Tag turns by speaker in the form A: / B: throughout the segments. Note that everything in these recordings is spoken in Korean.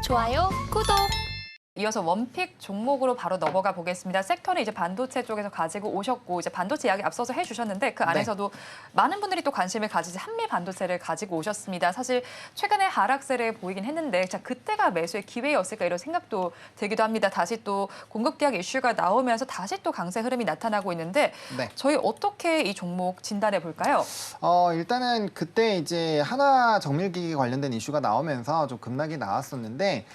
A: 좋아요, 구독.
B: 이어서 원픽 종목으로 바로 넘어가 보겠습니다. 섹터는 이제 반도체 쪽에서 가지고 오셨고 이제 반도체 이야기 앞서서 해주셨는데 그 안에서도 많은 분들이 또 관심을 가지지 한미 반도체를 가지고 오셨습니다. 사실 최근에 하락세를 보이긴 했는데 자 그때가 매수의 기회였을까 이런 생각도 들기도 합니다. 다시 또 공급 대학 이슈가 나오면서 다시 또 강세 흐름이 나타나고 있는데 저희 어떻게 이 종목 진단해 볼까요?
C: 일단은 그때 이제 하나 정밀기기 관련된 이슈가 나오면서 좀 급락이 나왔었는데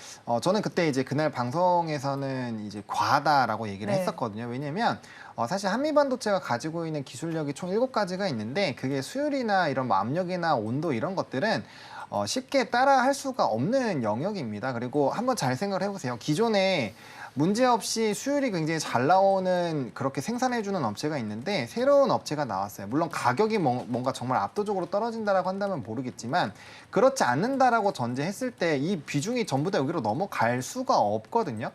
C: 저는 그때 이제 그날 방송에서는 이제 과하다라고 얘기를 했었거든요. 왜냐면 사실 한미반도체가 가지고 있는 기술력이 총 7가지가 있는데 그게 수율이나 이런 뭐 압력이나 온도 이런 것들은 쉽게 따라 할 수가 없는 영역입니다. 그리고 한번 잘 생각을 해보세요. 기존에 문제없이 수율이 굉장히 잘 나오는 그렇게 생산해주는 업체가 있는데 새로운 업체가 나왔어요. 물론 가격이 뭔가 정말 압도적으로 떨어진다라고 한다면 모르겠지만 그렇지 않는다라고 전제했을 때 이 비중이 전부 다 여기로 넘어갈 수가 없거든요.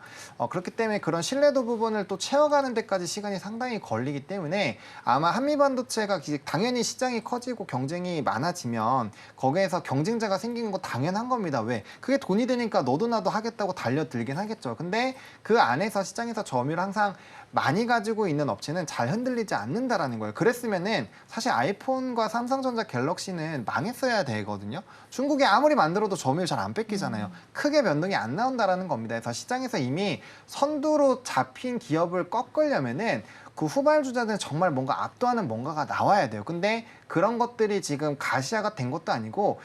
C: 그렇기 때문에 그런 신뢰도 부분을 또 채워가는 데까지 시간이 상당히 걸리기 때문에 아마 한미반도체가 당연히 시장이 커지고 경쟁이 많아지면 거기에서 경쟁자가 생기는 거 당연한 겁니다. 왜? 그게 돈이 되니까 너도 나도 하겠다고 달려들긴 하겠죠. 근데 그 안에서 시장에서 점유율 항상 많이 가지고 있는 업체는 잘 흔들리지 않는다라는 거예요. 그랬으면은 사실 아이폰과 삼성전자 갤럭시는 망했어야 되거든요. 중국이 아무리 만들어도 점유율 잘 안 뺏기잖아요. 크게 변동이 안 나온다라는 겁니다. 그래서 시장에서 이미 선두로 잡힌 기업을 꺾으려면은 그 후발주자들은 정말 뭔가 압도하는 뭔가가 나와야 돼요. 근데 그런 것들이 지금 가시화가 된 것도 아니고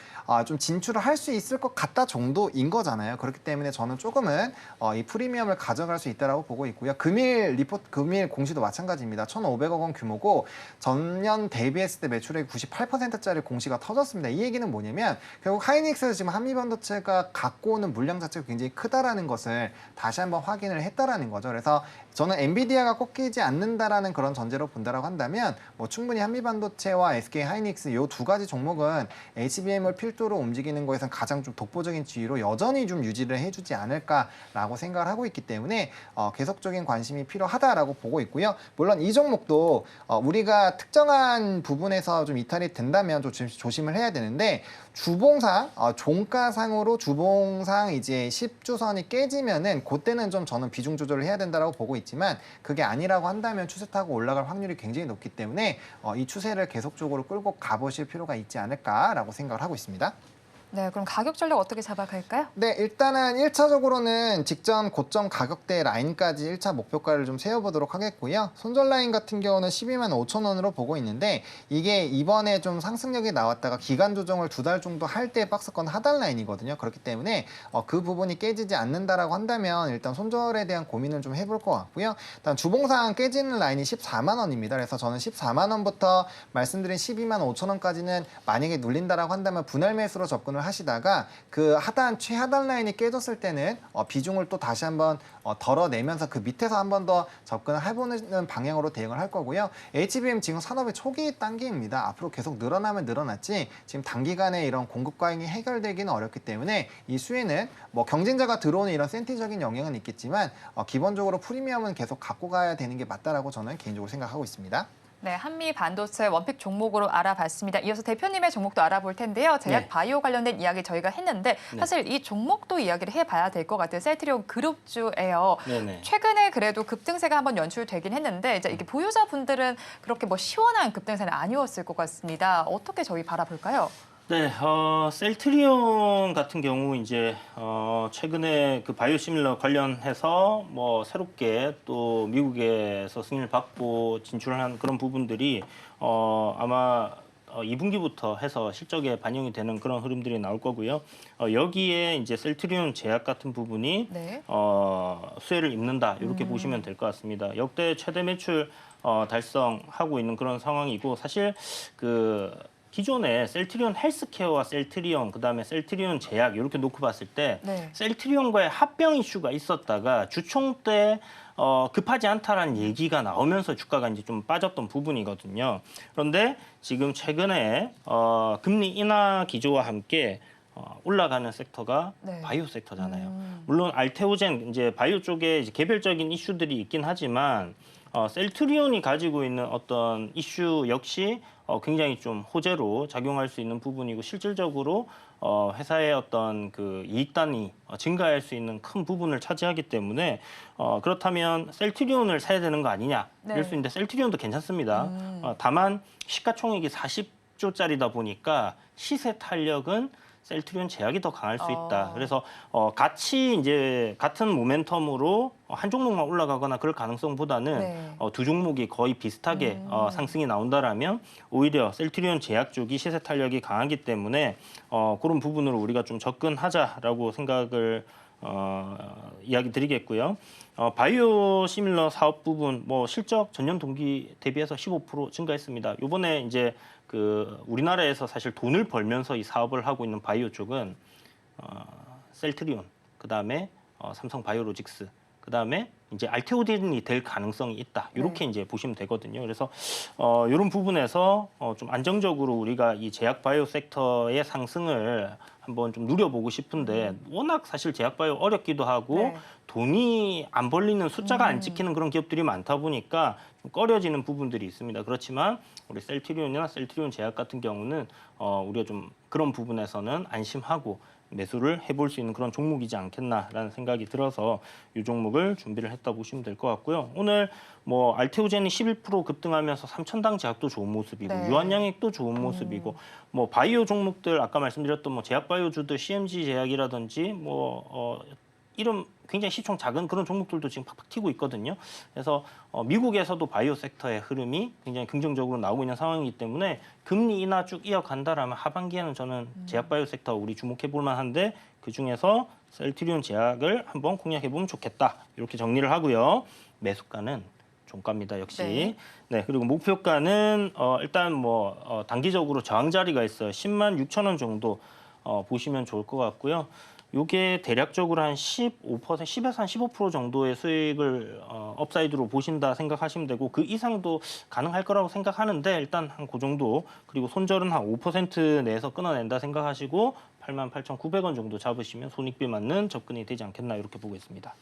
C: 좀 진출을 할 수 있을 것 같다 정도인 거잖아요. 그렇기 때문에 저는 조금은 이 프리미엄을 가져갈 수 있다라고 보고 있고요. 금일 공시도 마찬가지입니다. 1,500억 원 규모고 전년 대비했을 때 매출액 98%짜리 공시가 터졌습니다. 이 얘기는 뭐냐면 결국 하이닉스에서 지금 한미반도체가 갖고 오는 물량 자체가 굉장히 크다라는 것을 다시 한번 확인을 했다라는 거죠. 그래서 저는 엔비디아가 꺾이지 않는다라는 그런 전제로 본다라고 한다면 뭐 충분히 한미반도체와 SK 하이닉스 이 두 가지 종목은 HBM을 필두로 움직이는 거에선 가장 좀 독보적인 지위로 여전히 좀 유지를 해주지 않을까라고 생각을 하고 있기 때문에 계속적인 관심이 필요하다라고 보고 있고요. 물론 이 종목도 우리가 특정한 부분에서 좀 이탈이 된다면 좀 조심을 해야 되는데 주봉상 종가상으로 주봉상 이제 10주선이 깨지면은 그때는 좀 저는 비중 조절을 해야 된다라고 보고 있지만 그게 아니라고 한다면 추세 타고 올라갈 확률이 굉장히 높기 때문에 이 추세를 계속적으로 끌고 가보실 필요가 있지 않을까라고 생각을 하고 있습니다.
B: 네, 그럼 가격 전략 어떻게 잡아갈까요?
C: 네, 일단은 1차적으로는 직전 고점 가격대 라인까지 1차 목표가를 좀 세워보도록 하겠고요. 손절 라인 같은 경우는 12만 5천 원으로 보고 있는데 이게 이번에 좀 상승력이 나왔다가 기간 조정을 2달 정도 할 때 박스권 하단 라인이거든요. 그렇기 때문에 그 부분이 깨지지 않는다라고 한다면 일단 손절에 대한 고민을 좀 해볼 것 같고요. 일단 주봉상 깨지는 라인이 14만 원입니다. 그래서 저는 14만 원부터 말씀드린 12만 5천 원까지는 만약에 눌린다라고 한다면 분할 매수로 접근을 하시다가 그 최하단 라인이 깨졌을 때는 비중을 또 다시 한번 덜어내면서 그 밑에서 한 번 더 접근을 해보는 방향으로 대응을 할 거고요. HBM 지금 산업의 초기 단계입니다. 앞으로 계속 늘어나면 늘어났지 지금 단기간에 이런 공급 과잉이 해결되기는 어렵기 때문에 이 수혜는 뭐 경쟁자가 들어오는 이런 센티적인 영향은 있겠지만 기본적으로 프리미엄은 계속 갖고 가야 되는 게 맞다라고 저는 개인적으로 생각하고 있습니다.
B: 네, 한미 반도체 원픽 종목으로 알아봤습니다. 이어서 대표님의 종목도 알아볼 텐데요. 제약 바이오 관련된 이야기 저희가 했는데 사실 이 종목도 이야기를 해봐야 될 것 같아요. 셀트리온 그룹주예요. 최근에 그래도 급등세가 한번 연출되긴 했는데 이제 이게 보유자분들은 그렇게 뭐 시원한 급등세는 아니었을 것 같습니다. 어떻게 저희 바라볼까요?
D: 네, 셀트리온 같은 경우 이제 최근에 그 바이오시밀러 관련해서 뭐 새롭게 또 미국에서 승인을 받고 진출한 그런 부분들이 아마 2분기부터 해서 실적에 반영이 되는 그런 흐름들이 나올 거고요. 여기에 이제 셀트리온 제약 같은 부분이 수혜를 입는다 이렇게 보시면 될 것 같습니다. 역대 최대 매출 달성하고 있는 그런 상황이고 사실 그 기존에 셀트리온 헬스케어와 셀트리온 그다음에 셀트리온 제약 이렇게 놓고 봤을 때 셀트리온과의 합병 이슈가 있었다가 주총 때 급하지 않다라는 얘기가 나오면서 주가가 이제 좀 빠졌던 부분이거든요. 그런데 지금 최근에 금리 인하 기조와 함께 올라가는 섹터가 바이오 섹터잖아요. 물론 알테오젠 이제 바이오 쪽에 이제 개별적인 이슈들이 있긴 하지만 셀트리온이 가지고 있는 어떤 이슈 역시 굉장히 좀 호재로 작용할 수 있는 부분이고 실질적으로 회사의 어떤 그 이익단이 증가할 수 있는 큰 부분을 차지하기 때문에 그렇다면 셀트리온을 사야 되는 거 아니냐 이럴
B: 네.
D: 수 있는데 셀트리온도 괜찮습니다. 다만 시가총액이 40조짜리다 보니까 시세 탄력은 셀트리온 제약이 더 강할 수 있다. 그래서 같이 이제 같은 모멘텀으로 한 종목만 올라가거나 그럴 가능성보다는
B: 네.
D: 두 종목이 거의 비슷하게 상승이 나온다라면 오히려 셀트리온 제약 쪽이 시세 탄력이 강하기 때문에 그런 부분으로 우리가 좀 접근하자라고 생각을 이야기 드리겠고요. 바이오 시밀러 사업 부분 뭐 실적 전년 동기 대비해서 15% 증가했습니다. 이번에 이제 그 우리나라에서 사실 돈을 벌면서 이 사업을 하고 있는 바이오 쪽은 셀트리온, 그다음에 삼성 바이오로직스, 그다음에 이제 알테오젠이 될 가능성이 있다. 이렇게 이제 보시면 되거든요. 그래서 이런 부분에서 좀 안정적으로 우리가 이 제약 바이오 섹터의 상승을 한번 좀 누려보고 싶은데 워낙 사실 제약 바이오 어렵기도 하고
B: 네.
D: 돈이 안 벌리는 숫자가 안 찍히는 그런 기업들이 많다 보니까 좀 꺼려지는 부분들이 있습니다. 그렇지만 우리 셀트리온이나 셀트리온 제약 같은 경우는 우리가 좀 그런 부분에서는 안심하고 매수를 해볼 수 있는 그런 종목이지 않겠나라는 생각이 들어서 이 종목을 준비를 했다 보시면 될 것 같고요. 오늘 뭐 알테오젠이 11% 급등하면서 삼천당 제약도 좋은 모습이고
B: 네.
D: 유한양액도 좋은 모습이고 뭐 바이오 종목들 아까 말씀드렸던 뭐 제약바이오주들 CMG 제약이라든지 이름 굉장히 시총 작은 그런 종목들도 지금 팍팍 튀고 있거든요. 그래서 미국에서도 바이오 섹터의 흐름이 굉장히 긍정적으로 나오고 있는 상황이기 때문에 금리 인하 쭉 이어간다라면 하반기에는 저는 제약 바이오 섹터 우리 주목해 볼 만한데 그중에서 셀트리온 제약을 한번 공략해 보면 좋겠다. 이렇게 정리를 하고요. 매수가는 종가입니다. 역시.
B: 네.
D: 네. 그리고 목표가는 일단 뭐 단기적으로 저항 자리가 있어요. 10만 6천 원 정도 보시면 좋을 것 같고요. 요게 대략적으로 한 15%, 10에서 한 15% 정도의 수익을 업사이드로 보신다 생각하시면 되고 그 이상도 가능할 거라고 생각하는데 일단 한 그 정도 그리고 손절은 한 5% 내에서 끊어낸다 생각하시고 88,900원 정도 잡으시면 손익비 맞는 접근이 되지 않겠나 이렇게 보고 있습니다.